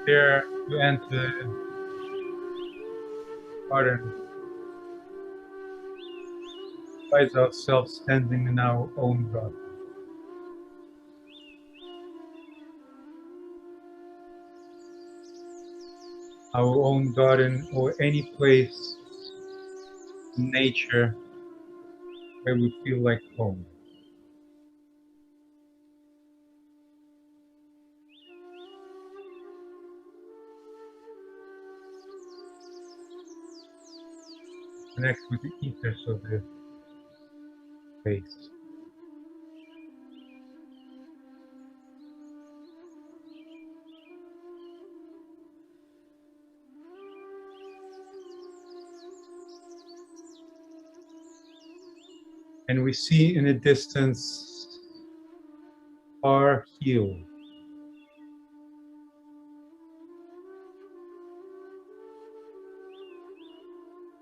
prepare to enter the garden, find ourselves standing in our own garden. Our own garden, or any place in nature where we feel like home. Connect with the ethers of the space. And we see in the distance our hill.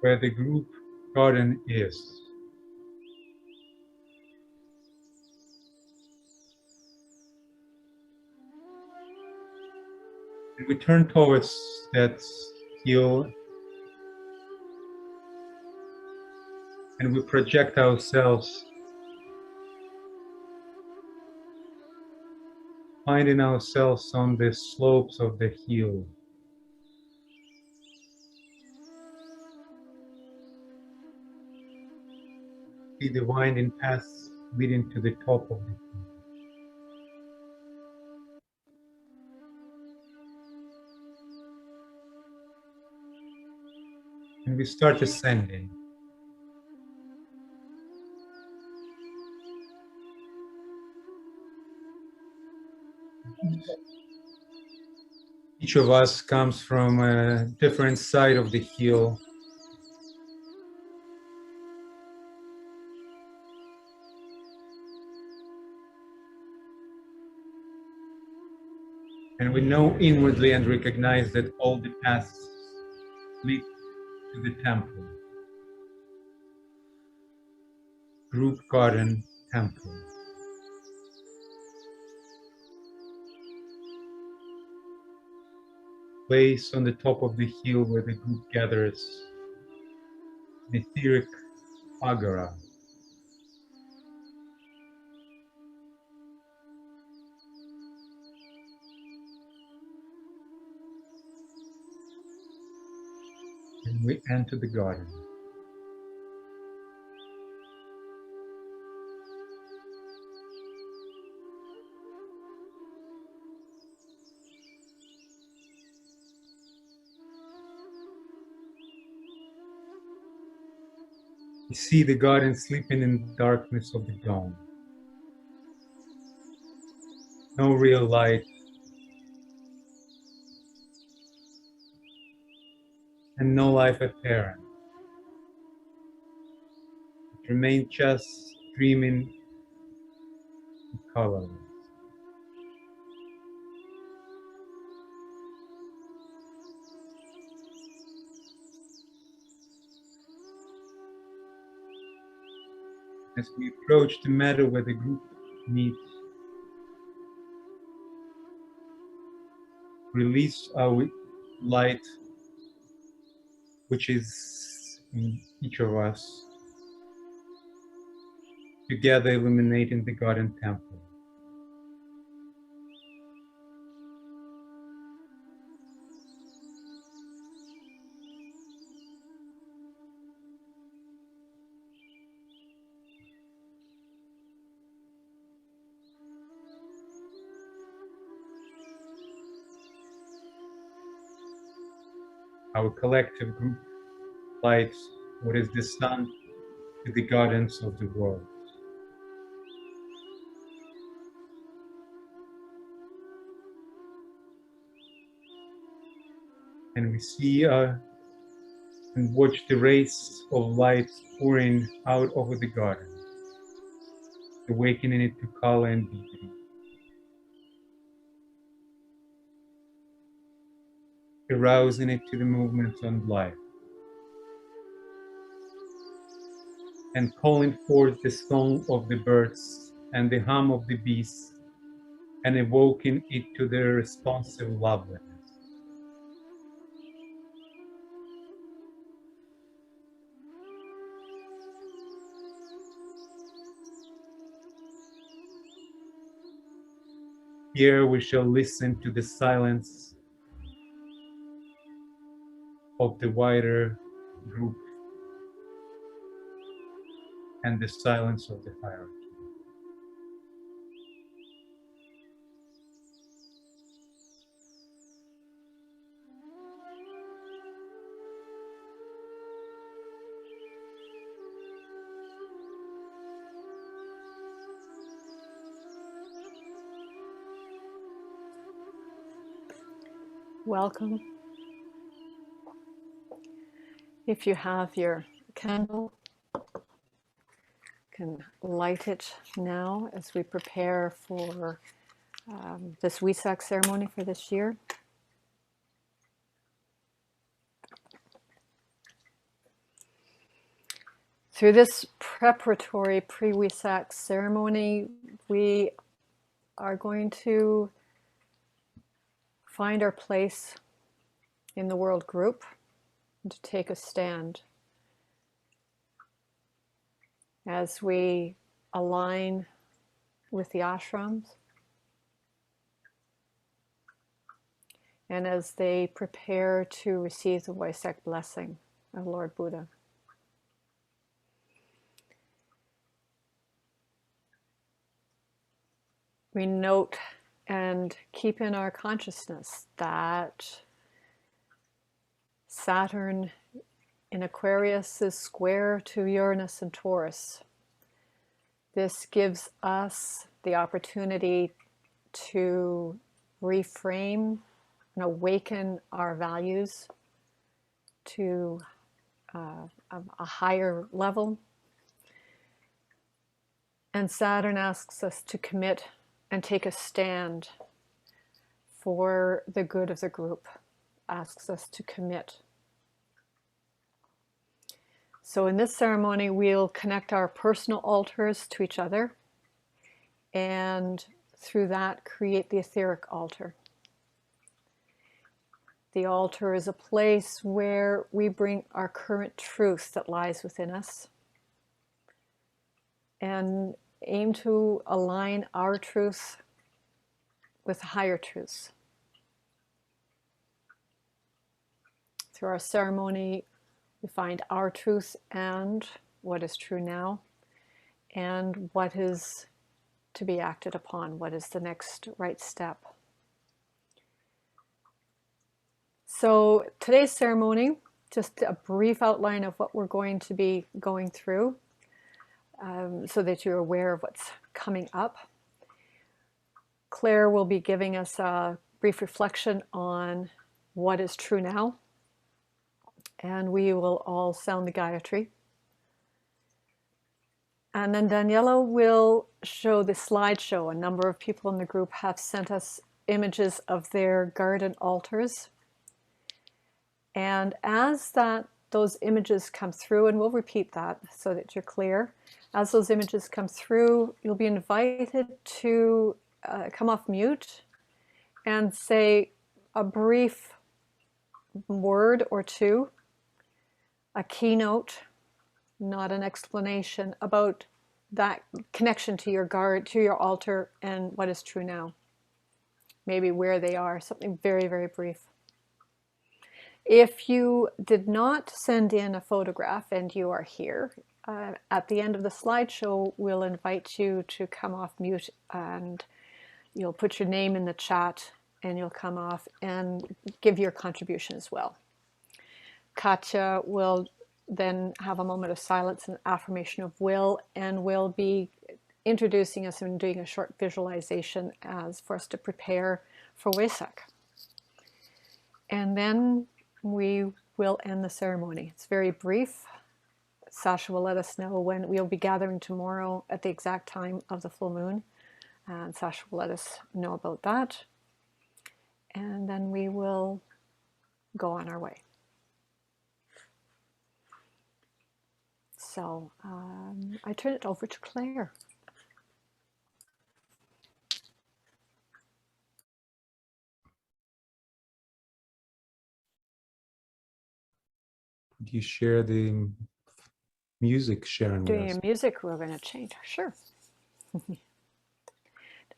Where the group garden is. And we turn towards that hill and we project ourselves, finding ourselves on the slopes of the hill. See the winding paths leading to the top of the hill. And we start ascending. Each of us comes from a different side of the hill. And we know inwardly and recognize that all the paths lead to the temple. Group garden temple. Place on the top of the hill where the group gathers, an etheric agora. And we enter the garden. We see the garden sleeping in the darkness of the dawn. No real light. And no life apparent. It remains just dreaming and colorless. As we approach the meadow where the group meets, release our light, which is in each of us, together illuminating the garden temple. Our collective group lights what is the sun to the gardens of the world. And we see and watch the rays of light pouring out over the garden, awakening it to color and beauty. Arousing it to the movement and life. And calling forth the song of the birds and the hum of the bees, and evoking it to their responsive loveliness. Here we shall listen to the silence of the wider group and the silence of the hierarchy. Welcome. If you have your candle, you can light it now as we prepare for this Wesak ceremony for this year. Through this preparatory pre-Wesak ceremony, we are going to find our place in the world group and to take a stand as we align with the ashrams and as they prepare to receive the Wesak blessing of Lord Buddha. We note and keep in our consciousness that Saturn in Aquarius is square to Uranus and Taurus. This gives us the opportunity to reframe and awaken our values to a higher level. And Saturn asks us to commit and take a stand for the good of the group, asks us to commit. So in this ceremony, we'll connect our personal altars to each other and through that create the etheric altar. The altar is a place where we bring our current truth that lies within us and aim to align our truth with higher truths. Through our ceremony, we find our truth and what is true now, and what is to be acted upon, what is the next right step. So today's ceremony, just a brief outline of what we're going to be going through, so that you're aware of what's coming up. Claire will be giving us a brief reflection on what is true now, and we will all sound the Gayatri. And then Daniela will show the slideshow. A number of people in the group have sent us images of their garden altars. And as those images come through, and we'll repeat that so that you're clear, as those images come through, you'll be invited to come off mute and say a brief word or two, a keynote, not an explanation, about that connection to your to your altar and what is true now. Maybe where they are, something very, very brief. If you did not send in a photograph and you are here, at the end of the slideshow, we'll invite you to come off mute and you'll put your name in the chat and you'll come off and give your contribution as well. Katya will then have a moment of silence and affirmation of will, and will be introducing us and doing a short visualization as for us to prepare for Wesak. And then we will end the ceremony. It's very brief. Sasha will let us know when we'll be gathering tomorrow at the exact time of the full moon. And Sasha will let us know about that. And then we will go on our way. So I turn it over to Claire. Do you share the music, Sharon? Doing a music, we're going to change. Sure.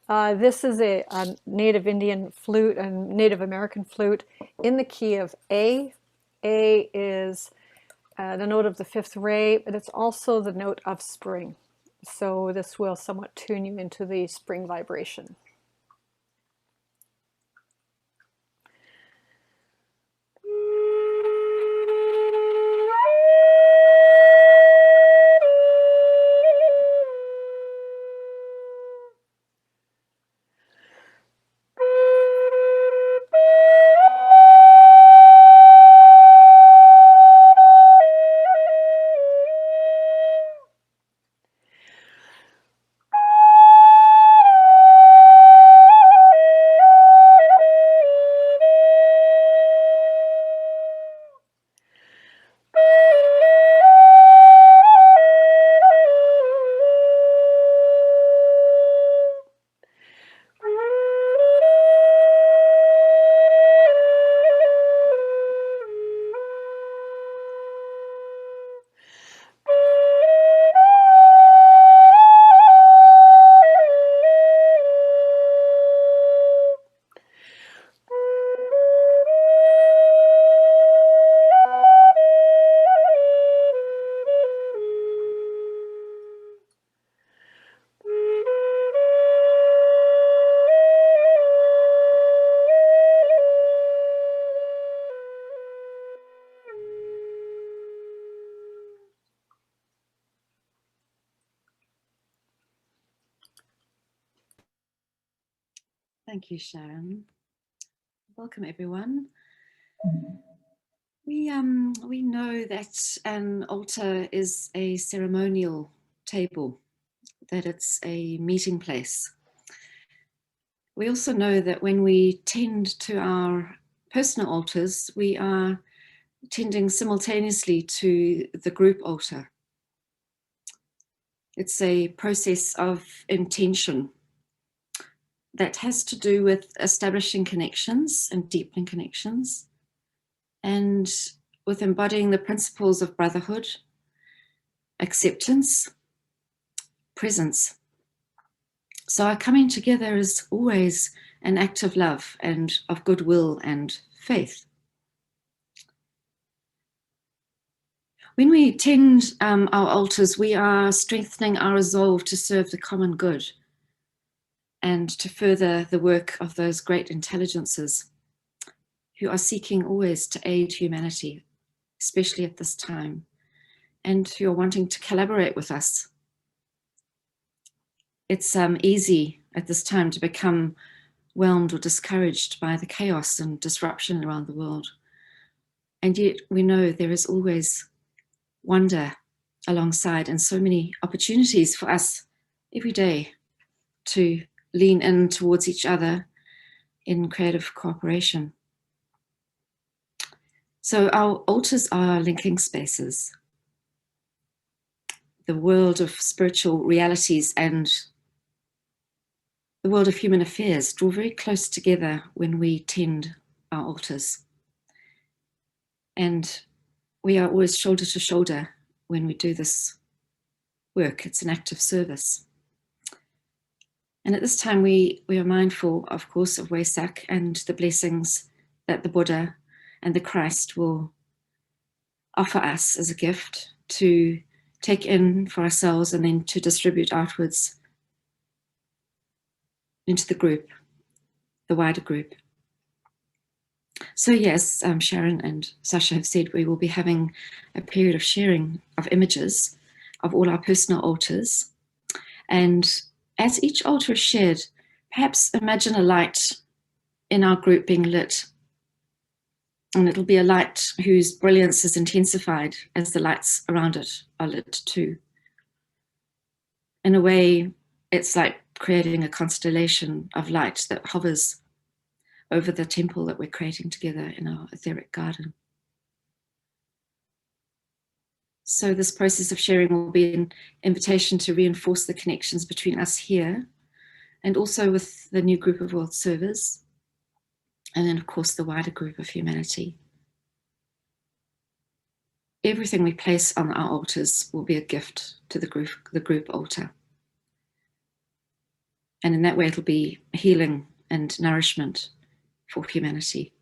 This is a Native Indian flute and Native American flute in the key of A. A is the note of the fifth ray, but it's also the note of spring. So this will somewhat tune you into the spring vibration. Thank you, Sharon. Welcome, everyone. We know that an altar is a ceremonial table, that it's a meeting place. We also know that when we tend to our personal altars, we are tending simultaneously to the group altar. It's a process of intention that has to do with establishing connections and deepening connections, and with embodying the principles of brotherhood, acceptance, presence. So our coming together is always an act of love and of goodwill and faith. When we tend our altars, we are strengthening our resolve to serve the common good and to further the work of those great intelligences who are seeking always to aid humanity, especially at this time, and who are wanting to collaborate with us. It's easy at this time to become whelmed or discouraged by the chaos and disruption around the world. And yet we know there is always wonder alongside and so many opportunities for us every day to lean in towards each other in creative cooperation. So our altars are linking spaces. The world of spiritual realities and the world of human affairs draw very close together when we tend our altars. And we are always shoulder to shoulder when we do this work. It's an act of service. And at this time, we are mindful, of course, of Wesak and the blessings that the Buddha and the Christ will offer us as a gift to take in for ourselves and then to distribute outwards into the group, the wider group. So yes, Sharon and Sasha have said we will be having a period of sharing of images of all our personal altars. And as each altar is shared, perhaps imagine a light in our group being lit. And it'll be a light whose brilliance is intensified as the lights around it are lit too. In a way, it's like creating a constellation of light that hovers over the temple that we're creating together in our etheric garden. So this process of sharing will be an invitation to reinforce the connections between us here and also with the new group of world servers, and then of course the wider group of humanity. Everything we place on our altars will be a gift to the group altar. And in that way, it'll be healing and nourishment for humanity.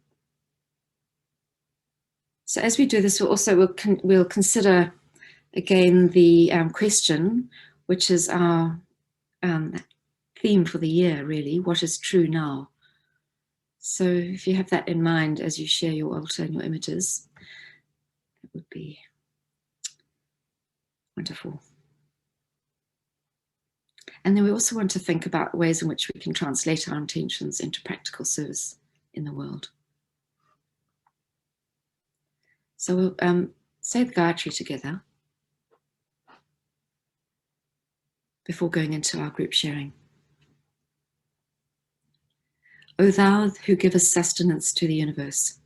So as we do this, we'll consider again the question, which is our theme for the year, really. What is true now? So if you have that in mind as you share your altar and your images, it would be wonderful. And then we also want to think about ways in which we can translate our intentions into practical service in the world. So we'll say the Gayatri together before going into our group sharing. O thou who givest sustenance to the universe,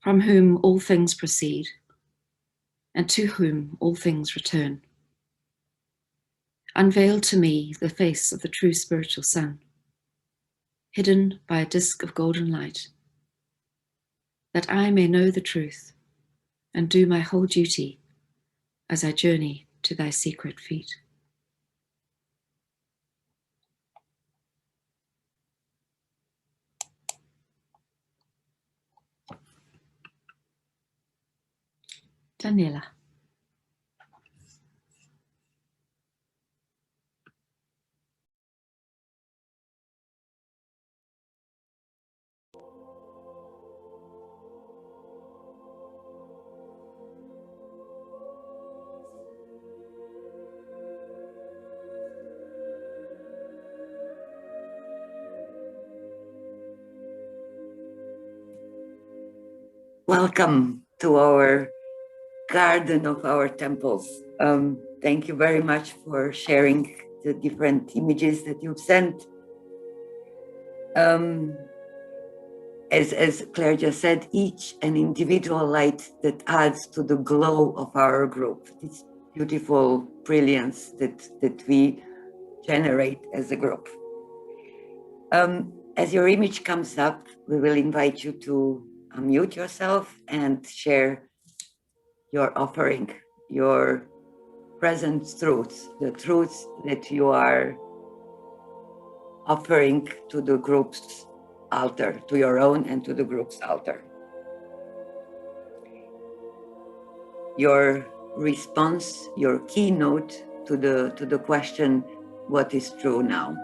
from whom all things proceed, and to whom all things return, unveil to me the face of the true spiritual sun, hidden by a disk of golden light, that I may know the truth and do my whole duty as I journey to thy secret feet. Daniela. Welcome to our garden of our temples. Thank you very much for sharing the different images that you've sent. As Claire just said, each an individual light that adds to the glow of our group, this beautiful brilliance that we generate as a group. As your image comes up, we will invite you to unmute yourself and share your offering, your present truths, the truths that you are offering to the group's altar, to your own and to the group's altar. Your response, your keynote to the question, what is true now?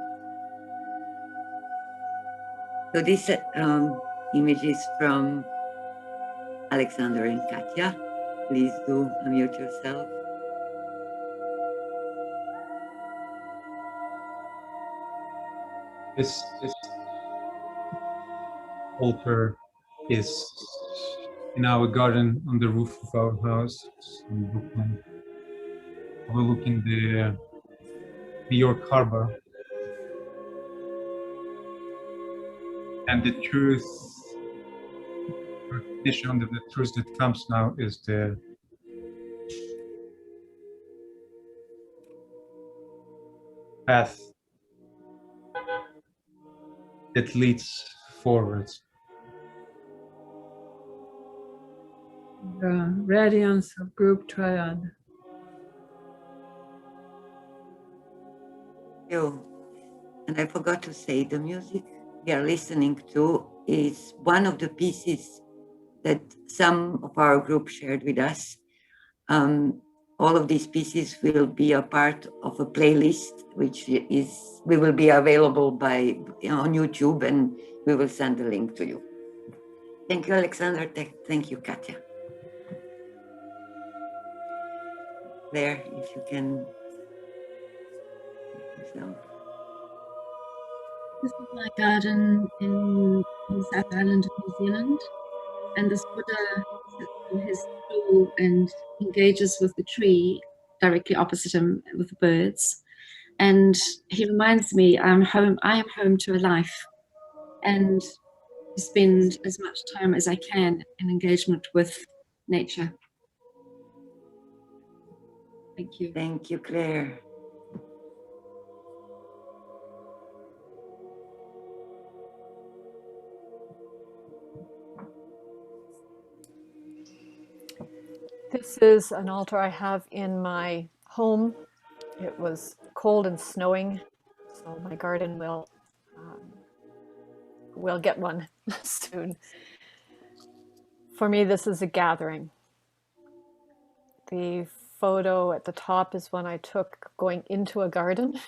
So this image is from Alexander and Katya. Please do unmute yourself. This altar is in our garden on the roof of our house in Brooklyn, overlooking the New York Harbor. And the truth, recognition of the truth that comes now is the path that leads forwards. The radiance of group triad. You. And I forgot to say, the music we are listening to is one of the pieces that some of our group shared with us. All of these pieces will be a part of a playlist, which will be available on YouTube, and we will send the link to you. Thank you, Alexander. Thank you, Katya. Claire, if you can. This is my garden in South Island of New Zealand, and this Buddha sits on his stool and engages with the tree directly opposite him with the birds. And he reminds me I am home to a life, and to spend as much time as I can in engagement with nature. Thank you. Thank you, Claire. This is an altar I have in my home. It was cold and snowing, So my garden will get one soon. For me, this is a gathering. The photo at the top is one I took going into a garden.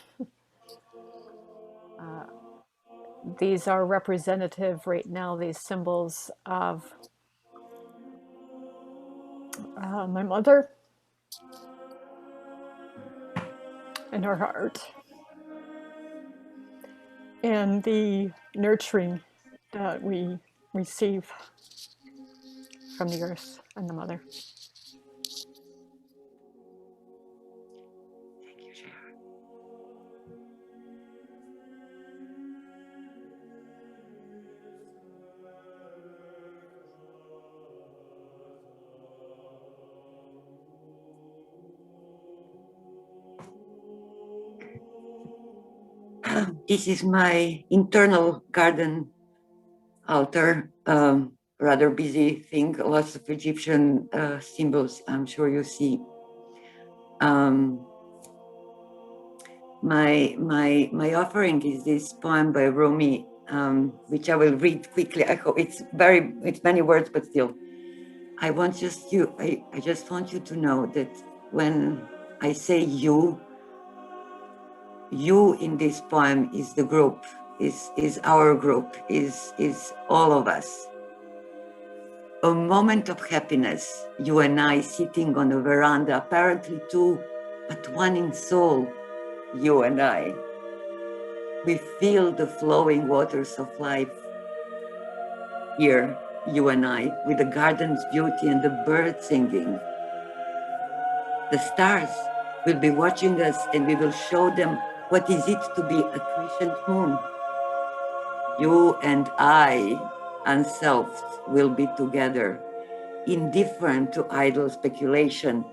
These are representative right now, these symbols of my mother and her heart, and the nurturing that we receive from the earth and the mother. Thank you, Sharon. This is my internal garden altar. Rather busy thing, lots of Egyptian symbols, I'm sure you see. My offering is this poem by Rumi, which I will read quickly. I hope it's many words, but still. I just want you to know that when I say you in this poem is the group, is our group, is all of us. A moment of happiness, you and I sitting on a veranda, apparently two, but one in soul, you and I. We feel the flowing waters of life here, you and I, with the garden's beauty and the birds singing. The stars will be watching us, and we will show them what is it to be a crescent moon. You and I, unselfed, will be together, indifferent to idle speculation.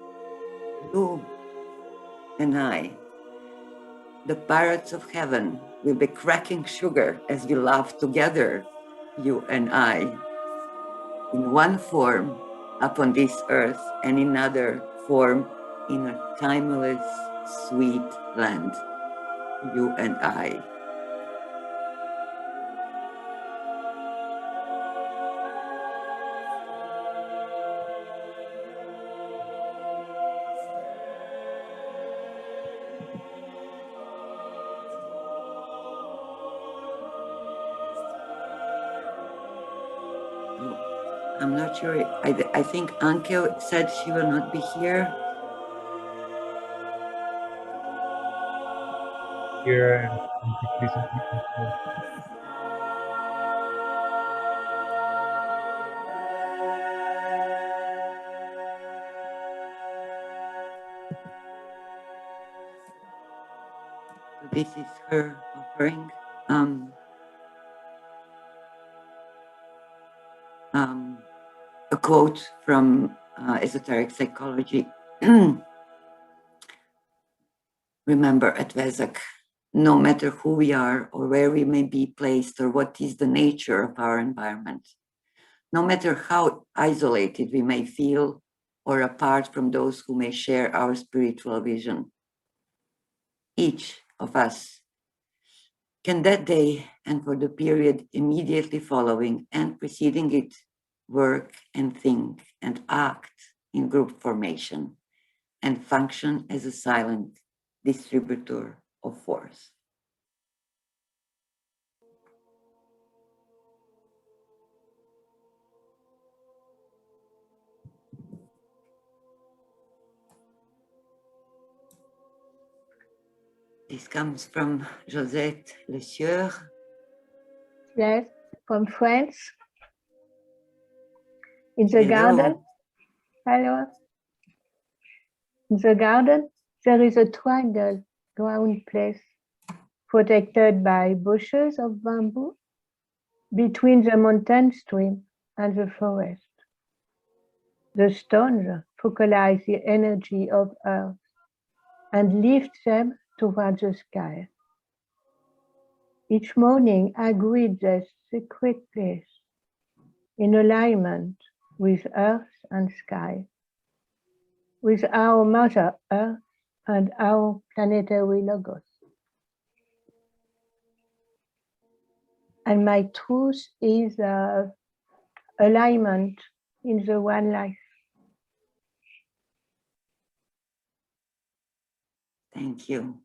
You and I, the pirates of heaven, will be cracking sugar as we laugh together, you and I, in one form upon this earth and in another form in a timeless, sweet land, you and I. I'm not sure. I think Anke said she will not be here. Here and quickly some people. This is her offering. A quote from Esoteric Psychology. Remember, at Vesak, no matter who we are or where we may be placed or what is the nature of our environment, no matter how isolated we may feel or apart from those who may share our spiritual vision, each of us can that day and for the period immediately following and preceding it work and think and act in group formation and function as a silent distributor of force. This comes from Josette Lesieur. Yes, from France. In the Hello. garden. Hello. In the garden, there is a triangle ground place protected by bushes of bamboo between the mountain stream and the forest. The stones focalize the energy of earth and lift them towards the sky. Each morning I greet this sacred place in alignment with earth and sky, with our Mother Earth and our planetary logos. And my truth is alignment in the one life. Thank you.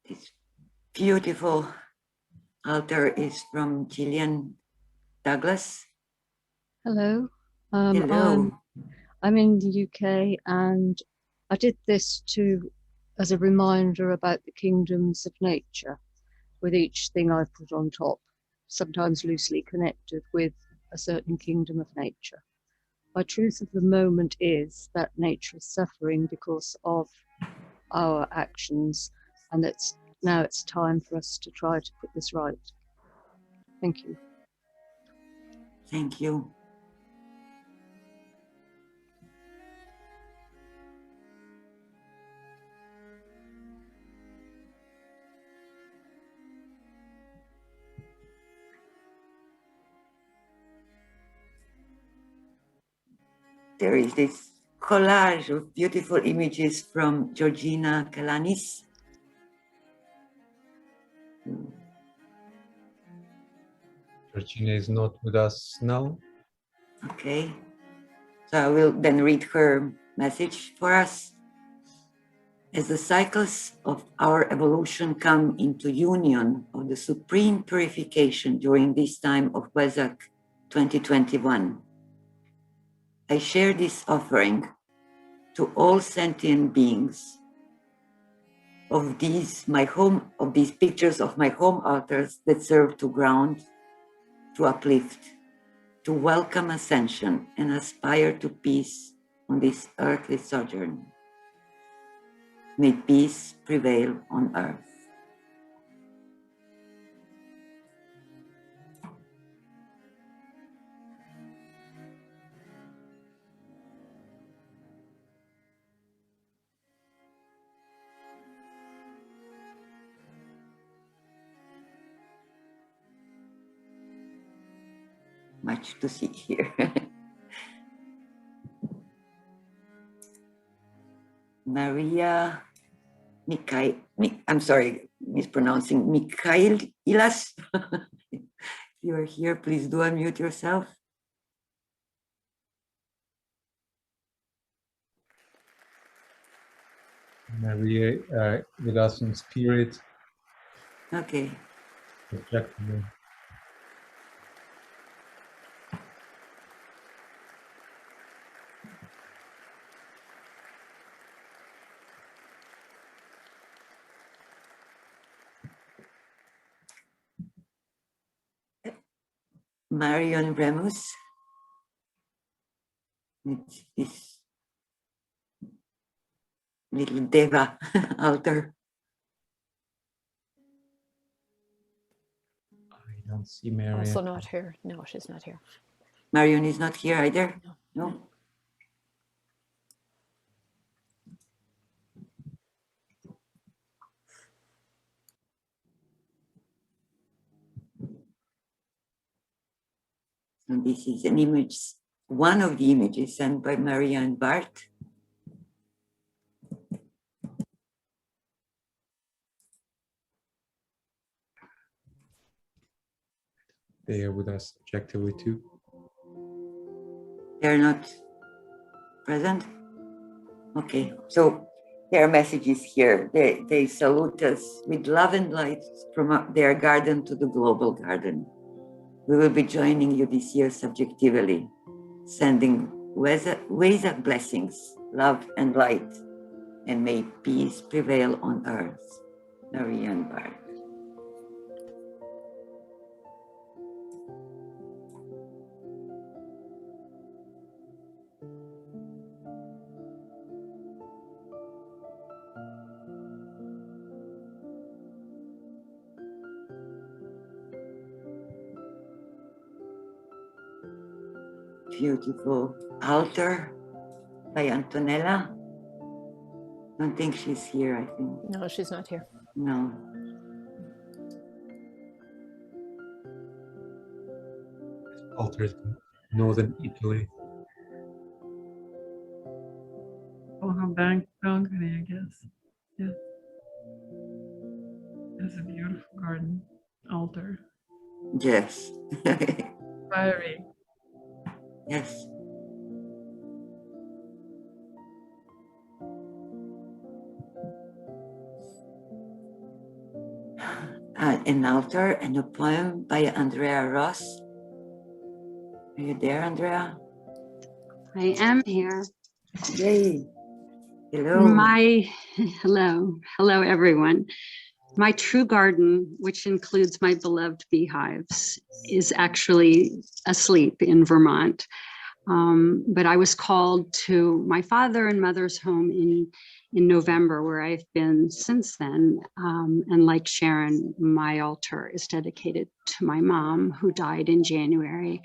This beautiful altar is from Gillian Douglas. Hello. Hello. I'm in the UK, and I did this as a reminder about the kingdoms of nature, with each thing I put on top, sometimes loosely connected with a certain kingdom of nature. My truth of the moment is that nature is suffering because of our actions, and now it's time for us to try to put this right. Thank you. Thank you. There is this collage of beautiful images from Georgina Kalanis. Georgina is not with us now. Okay, so I will then read her message for us. As the cycles of our evolution come into union of the supreme purification during this time of Wesak 2021, I share this offering to all sentient beings of these pictures of my home altars that serve to ground, to uplift, to welcome ascension and aspire to peace on this earthly sojourn. May peace prevail on earth. Much to see here. Maria I'm sorry, mispronouncing, Mikhail Ilas. If you are here, please do unmute yourself. Maria with us in spirit. Okay. Objectively. Marion Remus. It's this little Deva altar. I don't see Maria. Also not here. No, she's not here. Marion is not here either? No? So this is an image, one of the images sent by Marianne Bart. They are with us objectively too. They're not present? Okay, so their message is here. They salute us with love and light from their garden to the global garden. We will be joining you this year subjectively, sending Wesak blessings, love and light, and may peace prevail on earth. Marianne Bart. Beautiful altar by Antonella. Don't think she's here, I think. No, she's not here. No. Altar is northern Italy. Oh, balcony, I guess. Yeah. It's a beautiful garden altar. Yes. Fiery. Yes. An altar and a poem by Andrea Ross. Are you there, Andrea? I am here. Yay. Hello. Hello everyone. My true garden, which includes my beloved beehives, is actually asleep in Vermont. But I was called to my father and mother's home in November, where I've been since then. And like Sharon, my altar is dedicated to my mom, who died in January.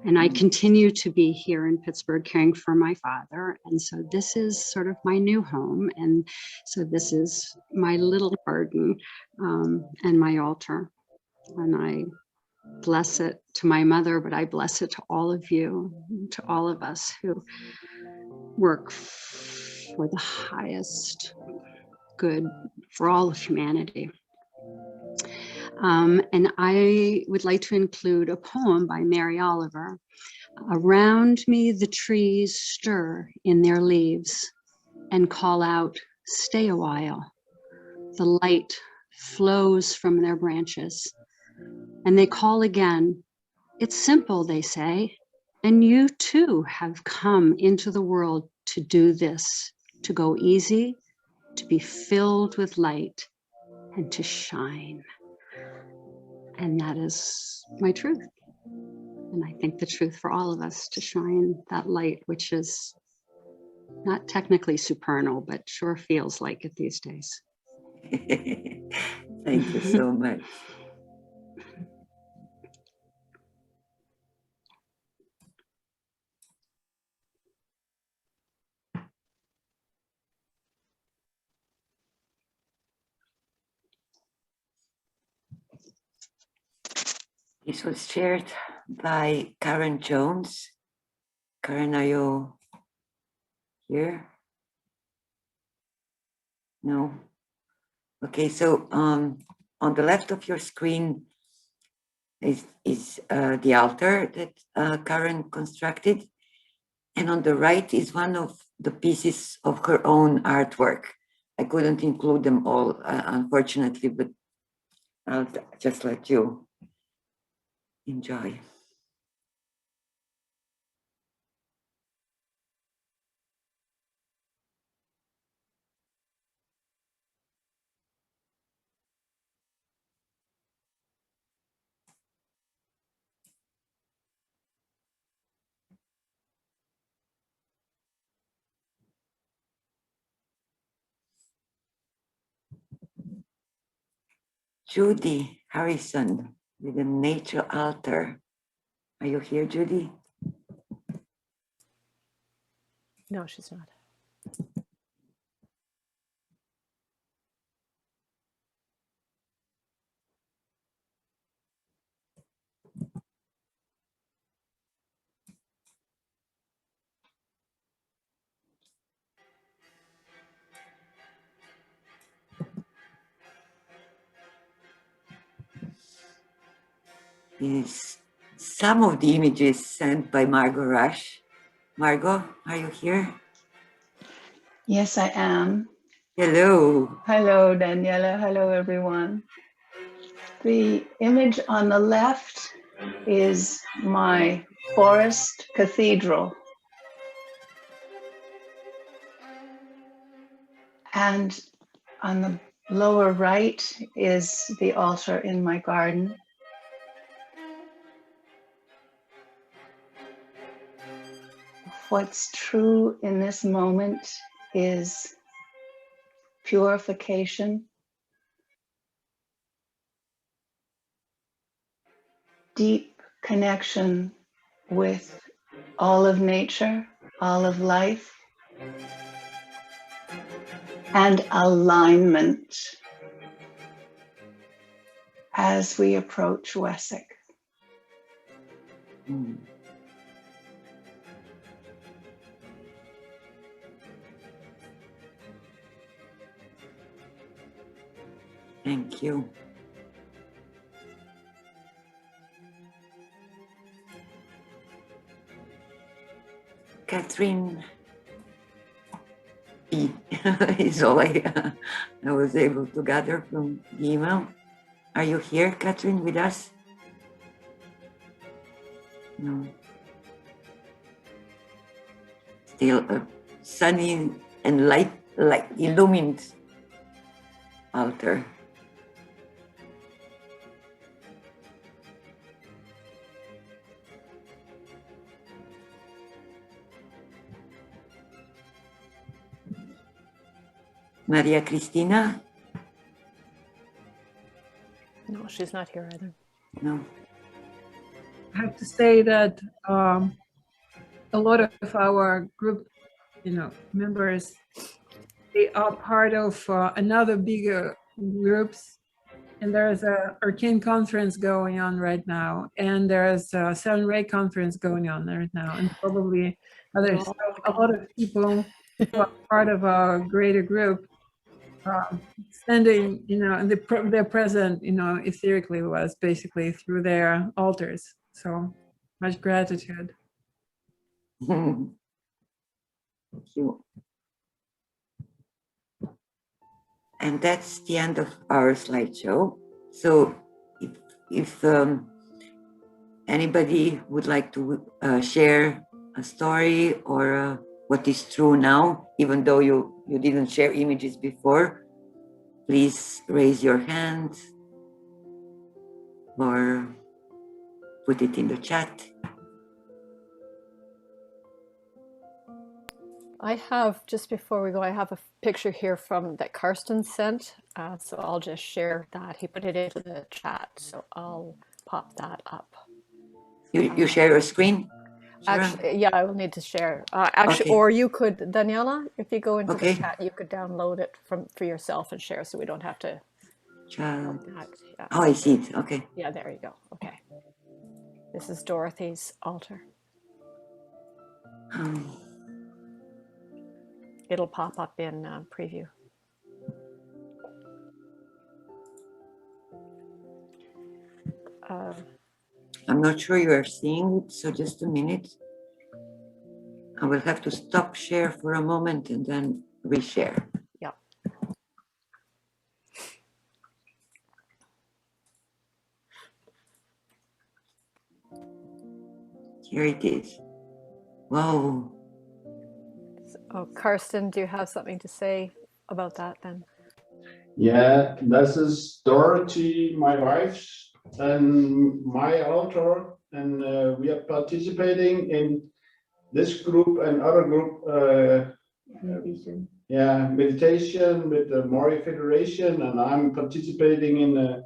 And I continue to be here in Pittsburgh caring for my father. And so this is sort of my new home. And so this is my little garden and my altar. And I bless it to my mother, but I bless it to all of you, to all of us who work for the highest good for all of humanity. And I would like to include a poem by Mary Oliver. Around me, the trees stir in their leaves and call out, stay a while. The light flows from their branches. And they call again. It's simple, they say, and you too have come into the world to do this, to go easy, to be filled with light, and to shine. And that is my truth. And I think the truth for all of us, to shine that light, which is not technically supernal, but sure feels like it these days. Thank you so much. This was shared by Karen Jones. Karen, are you here? No. Okay, so on the left of your screen is the altar that Karen constructed. And on the right is one of the pieces of her own artwork. I couldn't include them all, unfortunately, but I'll just let you enjoy. Judy Harrison with a nature altar. Are you here, Judy? No, she's not. Is some of the images sent by Margot Rush. Margot, are you here? Yes, I am. Hello. Hello, Daniela. Hello, everyone. The image on the left is my forest cathedral. And on the lower right is the altar in my garden. What's true in this moment is purification, deep connection with all of nature, all of life. and alignment as we approach Wessex. Mm. Thank you. Catherine B is all I was able to gather from the email. Are you here, Catherine, with us? No. Still a sunny and light illumined altar. Maria Cristina? No, she's not here either. No. I have to say that a lot of our group, members, they are part of another bigger groups, and there's a Arcane conference going on right now, and there's a Seven Ray conference going on right now, and probably others. So a lot of people who are part of a greater group standing, and they're present, etherically with us, basically through their altars. So much gratitude. Thank you. And that's the end of our slideshow. So if anybody would like to share a story or what is true now, even though you didn't share images before, please raise your hand or put it in the chat. I have, just before we go, I have a picture here from that Karsten sent. So I'll just share that. He put it into the chat, so I'll pop that up. You share your screen? Sarah? Actually, yeah, I will need to share. Actually, Okay. or you could, Daniela, if you go into Okay. the chat, you could download it for yourself and share, so we don't have to. Child. Yeah. Oh, I see it. Okay. Yeah, there you go. Okay. This is Dorothy's altar. It'll pop up in preview. I'm not sure you are seeing it, so just a minute. I will have to stop share for a moment and then reshare. Yeah. Here it is. Wow. Oh, Karsten, do you have something to say about that then? Yeah, this is Dorothy, my wife's, and my altar, and we are participating in this group and other group. Meditation with the Mori Federation, and I'm participating in a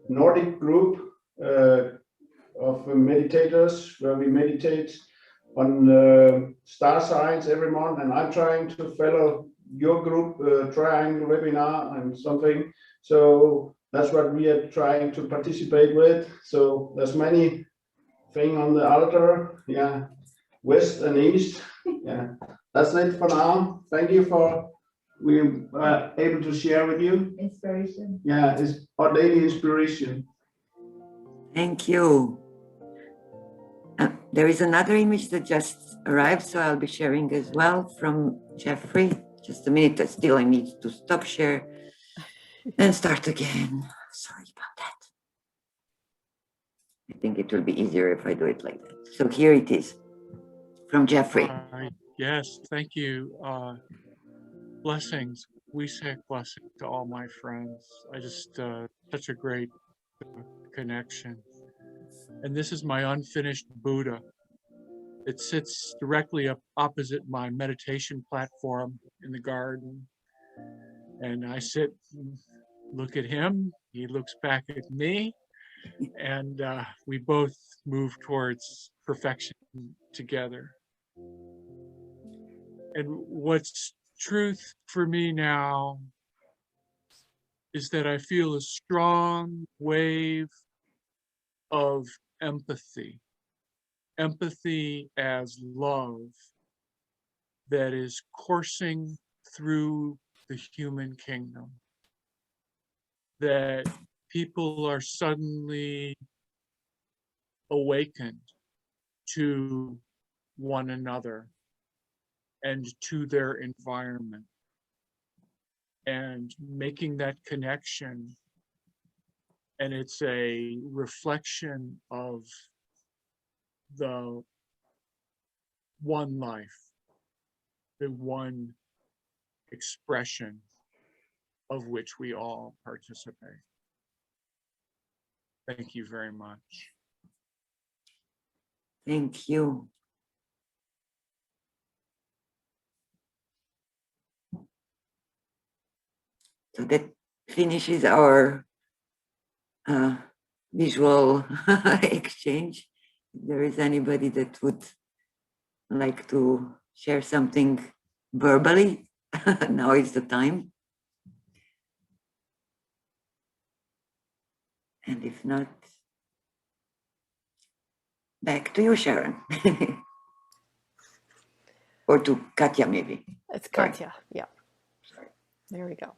Nordic group of meditators where we meditate on star signs every month, and I'm trying to follow your group triangle webinar and something. So that's what we are trying to participate with. So there's many things on the altar, west and east. That's it for now. Thank you for we able to share with you. Inspiration. Yeah, it's our daily inspiration. Thank you. There is another image that just arrived, so I'll be sharing as well from Jeffrey. Just a minute, still I need to stop share and start again. Sorry about that. I think it will be easier if I do it like that. So here it is from Jeffrey. Yes, thank you. Blessings. We say blessing to all my friends. I just, such a great connection. And this is my unfinished Buddha. It sits directly up opposite my meditation platform in the garden. And I sit and look at him. He looks back at me. And we both move towards perfection together. And what's truth for me now is that I feel a strong wave of empathy. Empathy as love that is coursing through the human kingdom. That people are suddenly awakened to one another and to their environment, and making that connection. And it's a reflection of the one life, the one expression of which we all participate. Thank you very much. Thank you. So that finishes our visual exchange. If there is anybody that would like to share something verbally, now is the time. And if not, back to you, Sharon. Or to Katya, maybe. It's Sorry. Katya, yeah. Sorry. There we go.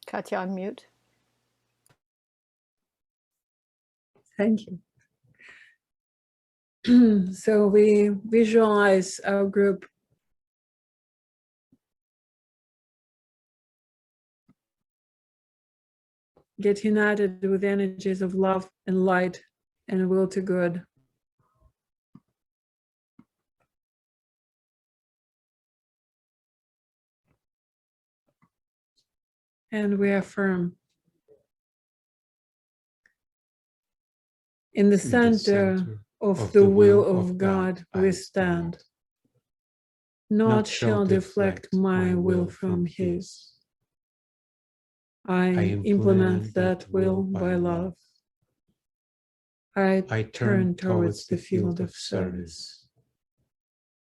Katya, unmute. Thank you. So we visualize our group get united with energies of love and light and will to good. And we affirm in the center of the will of God we stand. Naught shall deflect my will from his. I implement that will by love. I turn towards the field of service.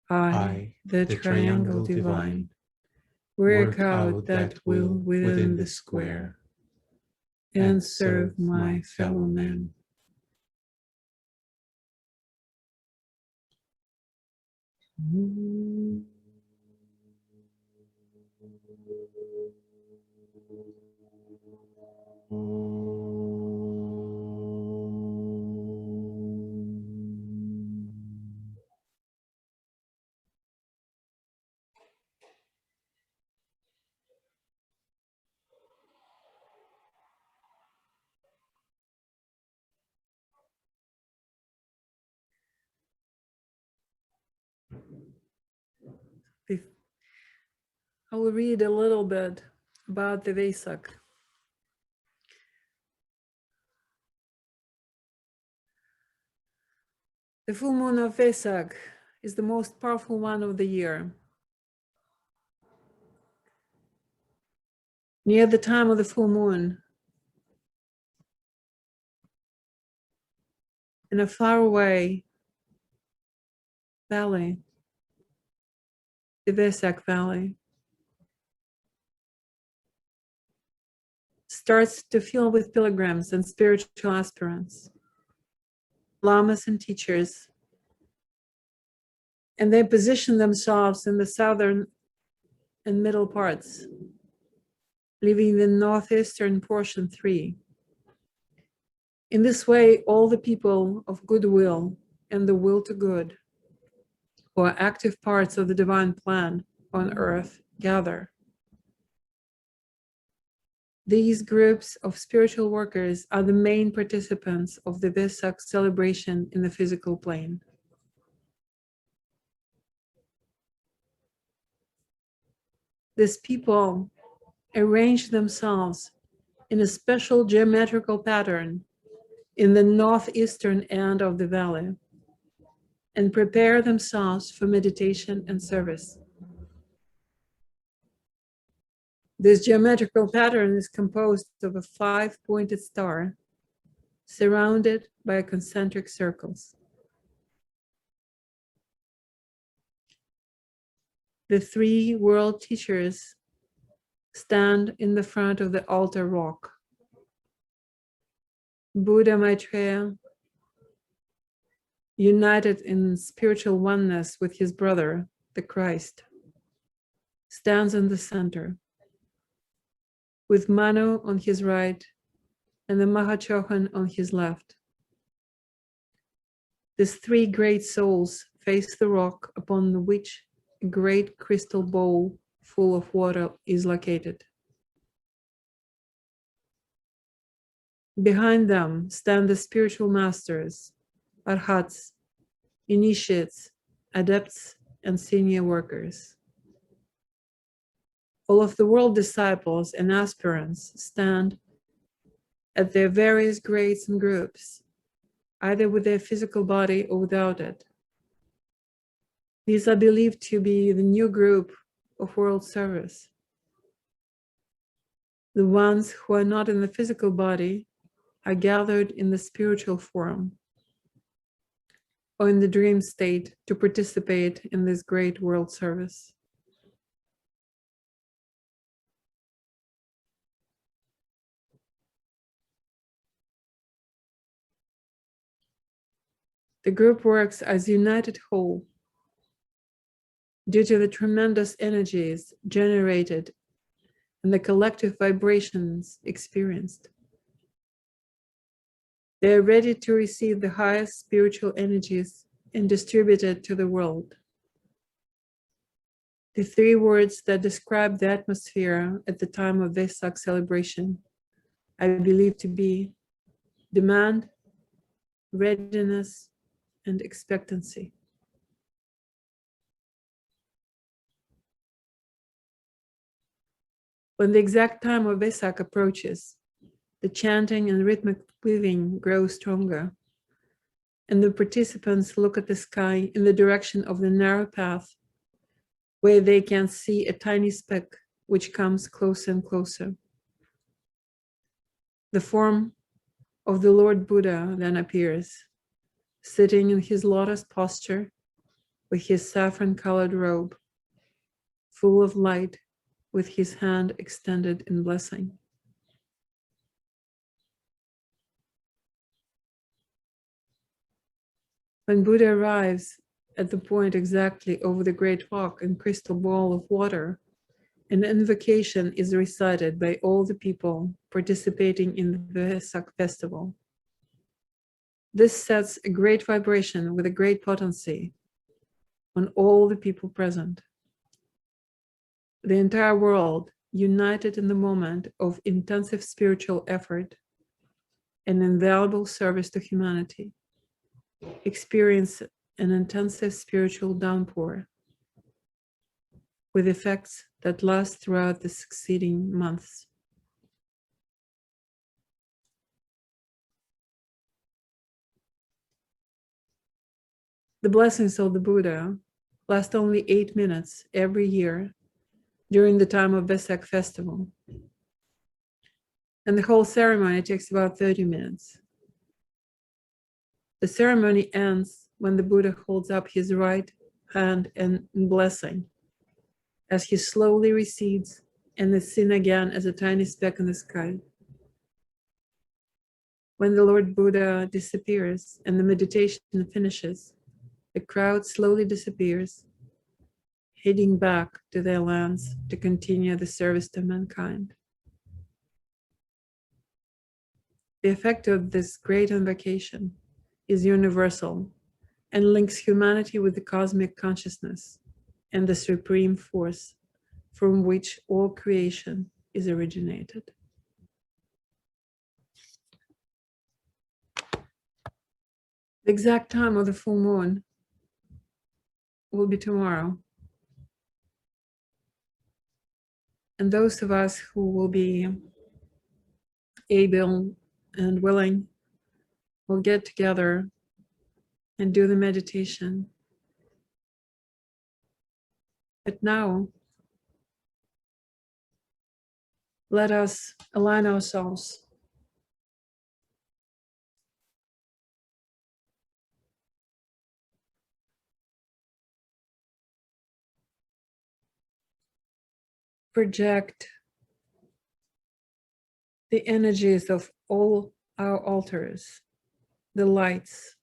I, the triangle divine, work out that will within the square and serve my fellow men. I will read a little bit about the Vesak. The full moon of Vesak is the most powerful one of the year. Near the time of the full moon, in a faraway valley, the Vesak Valley, starts to fill with pilgrims and spiritual aspirants, lamas and teachers, and they position themselves in the southern and middle parts, leaving the northeastern portion free. In this way, all the people of goodwill and the will to good, who are active parts of the divine plan on earth, gather. These groups of spiritual workers are the main participants of the Vesak celebration in the physical plane. These people arrange themselves in a special geometrical pattern in the northeastern end of the valley and prepare themselves for meditation and service. This geometrical pattern is composed of a 5-pointed star surrounded by concentric circles. The 3 world teachers stand in the front of the altar rock. Buddha Maitreya, united in spiritual oneness with his brother, the Christ, stands in the center, with Manu on his right and the Mahachohan on his left. These 3 great souls face the rock upon which a great crystal bowl full of water is located. Behind them stand the spiritual masters, arhats, initiates, adepts, and senior workers. All of the world disciples and aspirants stand at their various grades and groups, either with their physical body or without it. These are believed to be the new group of world service. The ones who are not in the physical body are gathered in the spiritual form or in the dream state to participate in this great world service. The group works as a united whole due to the tremendous energies generated and the collective vibrations experienced. They are ready to receive the highest spiritual energies and distribute it to the world. The 3 words that describe the atmosphere at the time of Vesak celebration I believe to be demand, readiness, and expectancy. When the exact time of Vesak approaches, the chanting and rhythmic weaving grows stronger, and the participants look at the sky in the direction of the narrow path, where they can see a tiny speck which comes closer and closer. The form of the Lord Buddha then appears, sitting in his lotus posture with his saffron-colored robe, full of light, with his hand extended in blessing. When Buddha arrives at the point exactly over the great rock and crystal ball of water, an invocation is recited by all the people participating in the Vesak festival. This sets a great vibration with a great potency on all the people present. The entire world, united in the moment of intensive spiritual effort and invaluable service to humanity, experience an intensive spiritual downpour with effects that last throughout the succeeding months. The blessings of the Buddha last only 8 minutes every year during the time of Vesak festival. And the whole ceremony takes about 30 minutes. The ceremony ends when the Buddha holds up his right hand in blessing, as he slowly recedes and is seen again as a tiny speck in the sky. When the Lord Buddha disappears and the meditation finishes, the crowd slowly disappears, heading back to their lands to continue the service to mankind. The effect of this great invocation is universal and links humanity with the cosmic consciousness and the supreme force from which all creation is originated. The exact time of the full moon will be tomorrow. And those of us who will be able and willing we'll get together and do the meditation. But now, let us align ourselves project the energies of all our altars, the lights,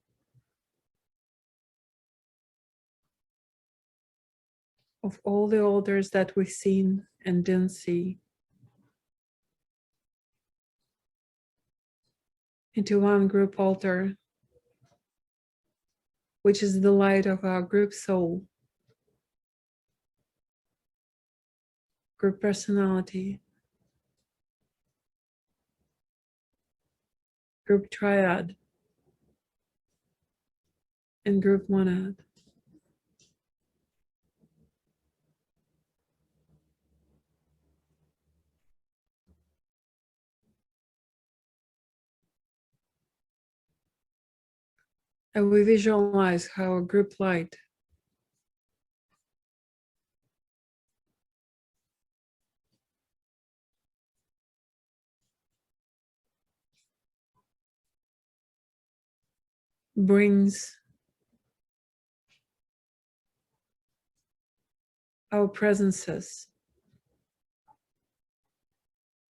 of all the altars that we've seen and didn't see, into one group altar, which is the light of our group soul, group personality, group triad, and group monad. And we visualize how a group light brings our presences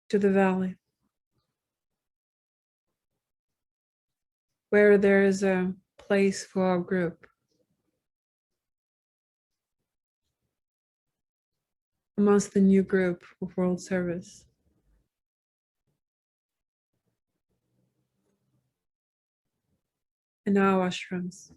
to the valley, where there is a place for our group. Amongst the new group of World Service. In our ashrams.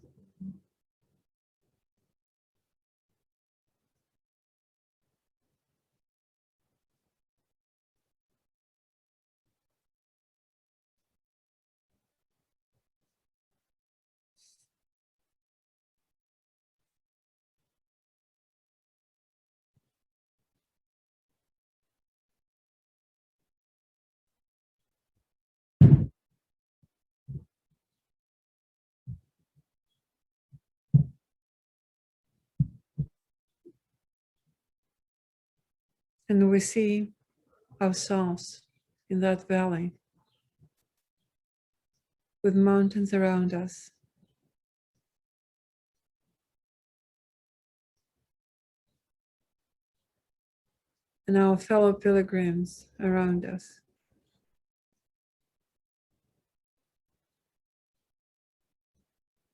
And we see ourselves in that valley with mountains around us. And our fellow pilgrims around us.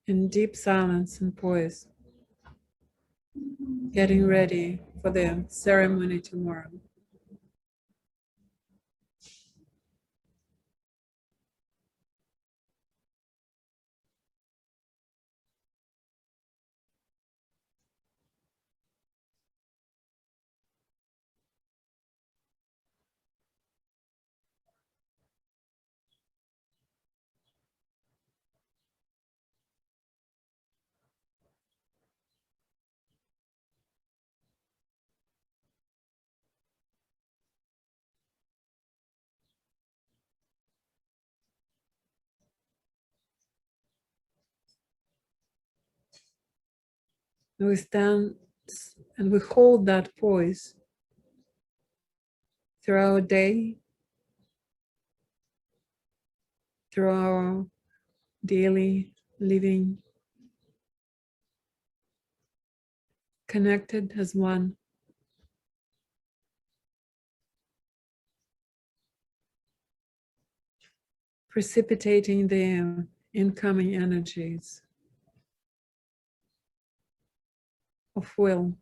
In deep silence and poise, getting ready for the ceremony tomorrow. And we stand and we hold that poise through our day, through our daily living, connected as one. Precipitating the incoming energies of will,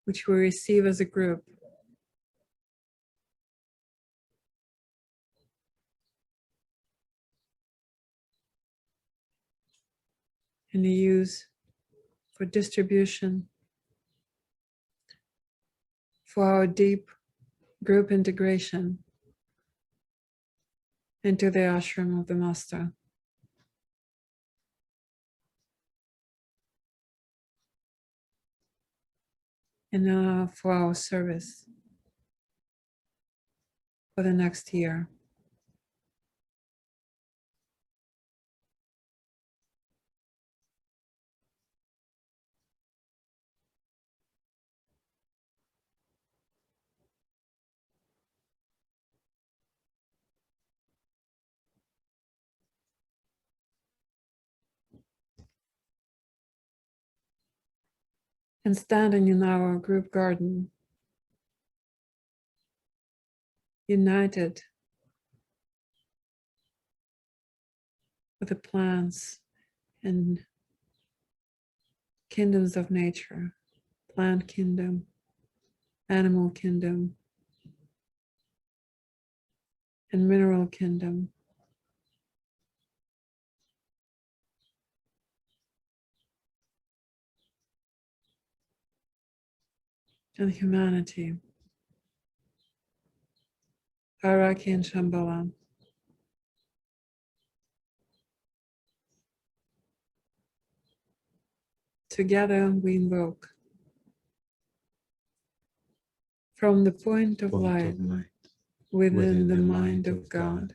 which we receive as a group. And use for distribution for our deep group integration into the ashram of the Master. And for our service for the next year. And standing in our group garden, united with the plants and kingdoms of nature, plant kingdom, animal kingdom, and mineral kingdom. And humanity, Araki and Shambhala. Together we invoke from the point of light within the mind of God.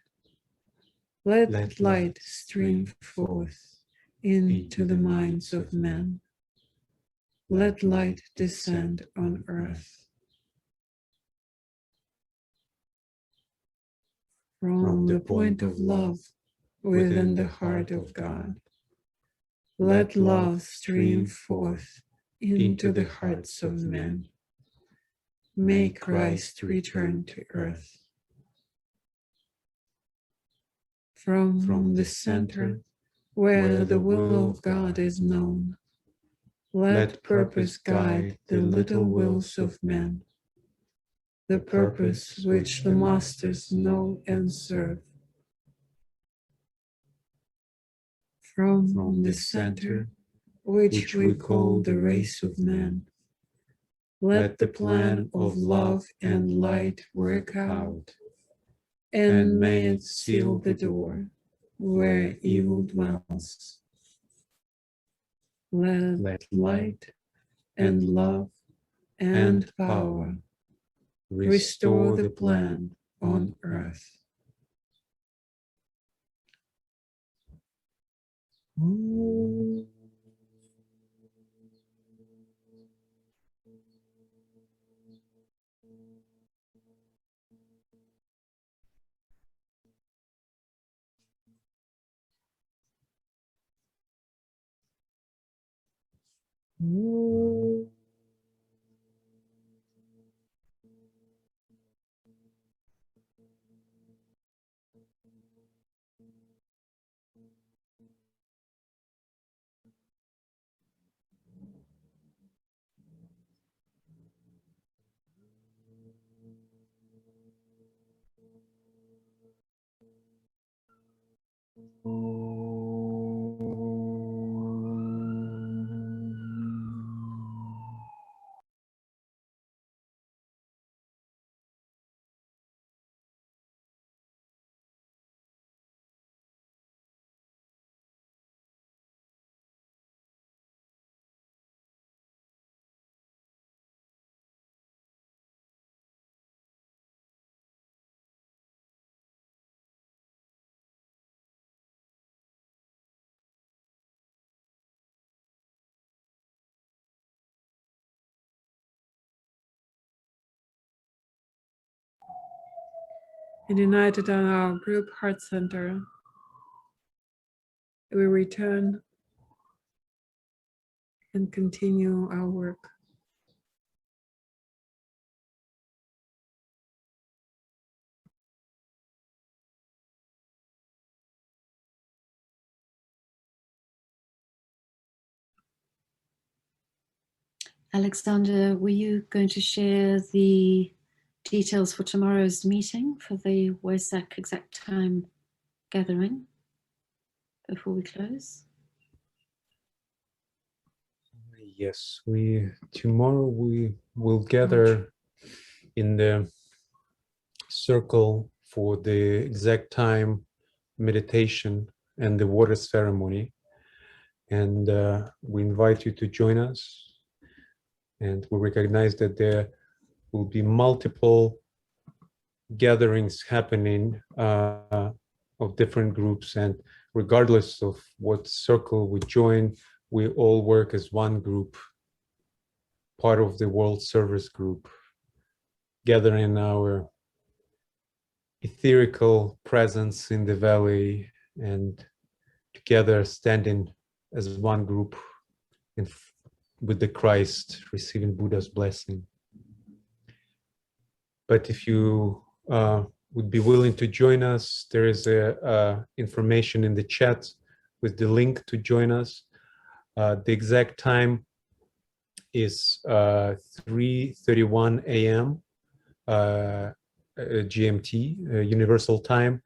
Let light stream forth into the minds of men. Let light descend on earth. From the point of love within the heart of God. Let love stream forth into the hearts of men. May Christ return to earth. From the center, where the will of God is known, let purpose guide the little wills of men, the purpose which the masters know and serve. From the center, which we call the race of man, let the plan of love and light work out, and may it seal the door where evil dwells. Let light and love and power restore the plan on earth. And united on our group heart center, we return and continue our work. Alexander, were you going to share the details for tomorrow's meeting for the Wesak exact time gathering before we close? Yes, tomorrow we will gather in the circle for the exact time meditation and the water ceremony, and we invite you to join us. And we recognize that there will be multiple gatherings happening of different groups, and regardless of what circle we join, we all work as one group, part of the World Service Group, gathering our etherical presence in the valley and together standing as one group in with the Christ, receiving Buddha's blessing. But if you would be willing to join us, there is information in the chat with the link to join us. The exact time is 3:31 a.m. GMT, Universal Time.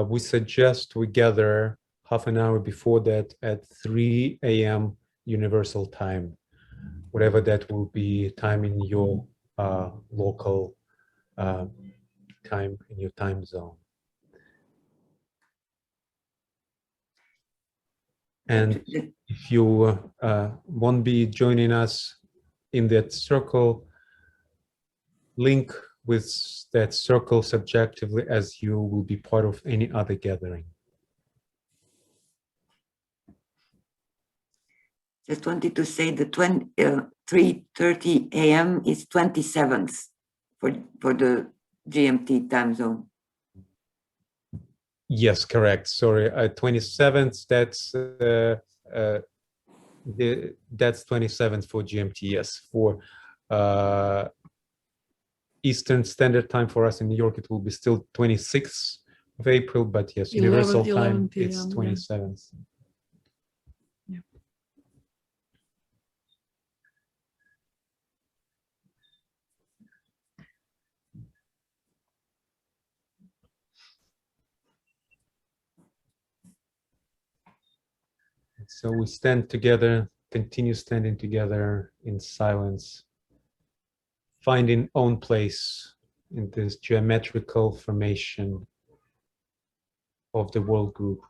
We suggest we gather half an hour before that at 3 a.m. Universal Time, whatever that will be time in your local time, in your time zone. And if you won't be joining us in that circle, link with that circle subjectively as you will be part of any other gathering. Just wanted to say the 3:30 a.m. is 27th for the GMT time zone. Yes, correct. Sorry, 27th. That's 27th for GMT. Yes, for Eastern Standard Time for us in New York, it will be still 26th of April. But yes, Universal 11 Time, PM, it's yeah. 27th. So we stand together, continue standing together in silence, finding own place in this geometrical formation of the world group.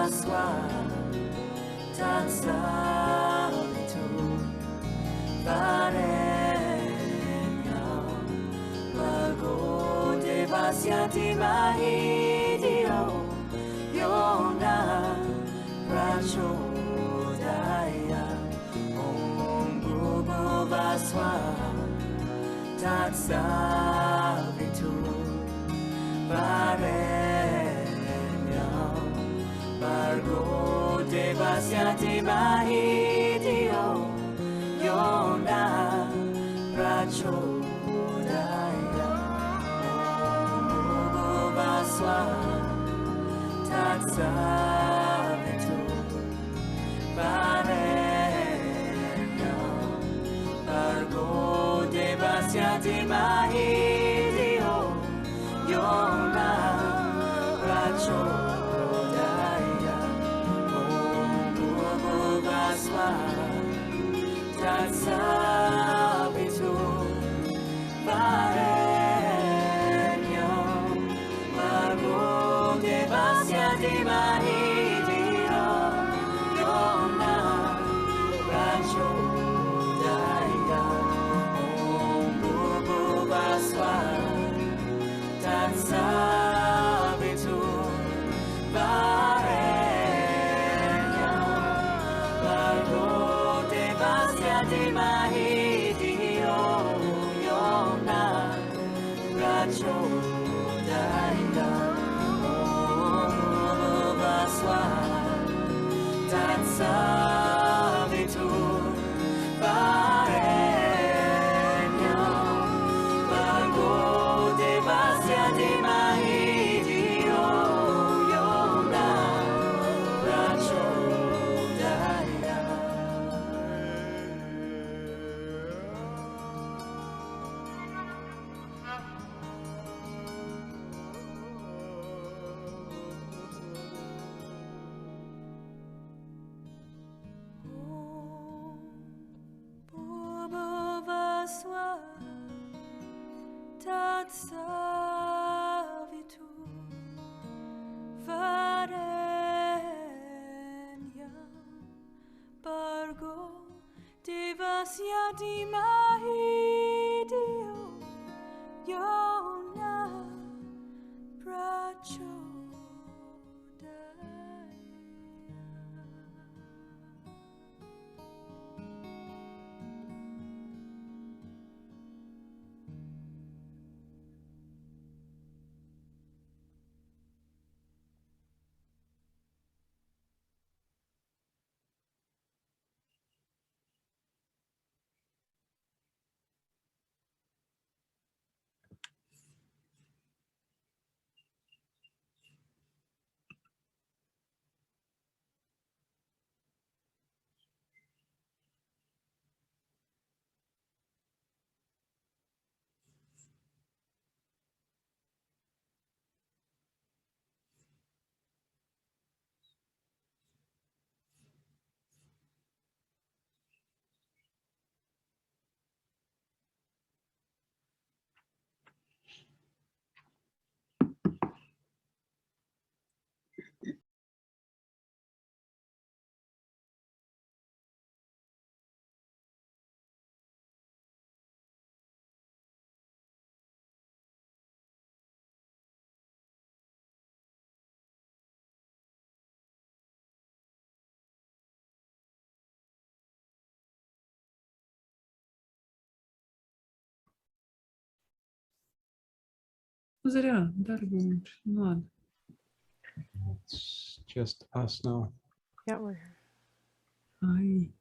baswa tansah itu barenya pagode basyati mahidio yona prachodaya om bubu baswa tansah itu barenya Bargo devasyati mahidio yona prachodaya Mugu baswa tatsavitu barenya Bargo devasyati mahidio yona prachodaya Tatsavitu barenya Bargo devasyati mahidio yona prachodaya Om Bhubu Baswa Tatsavitu barenya Bargo devasyati mahidio yona prachodaya Om baswa tatsavitu barenya Bargo devasyati mahidio yona prachodaya Baswa tatsavitu varenya Bargo devasyati mahidio yona Зря, Дарвин, не надо. It's just us now. Yeah, we're Ай.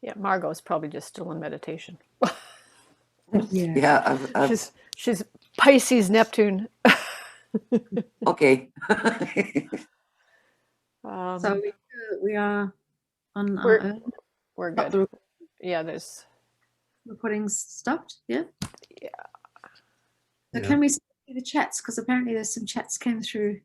yeah. Margot's probably just still in meditation. Yeah. Yeah, She's Pisces Neptune. okay. So we are on We're- our own. We're Stop good. the Yeah, there's recording's stopped. Yeah. Yeah. So Yeah. can we see the chats? Because apparently there's some chats came through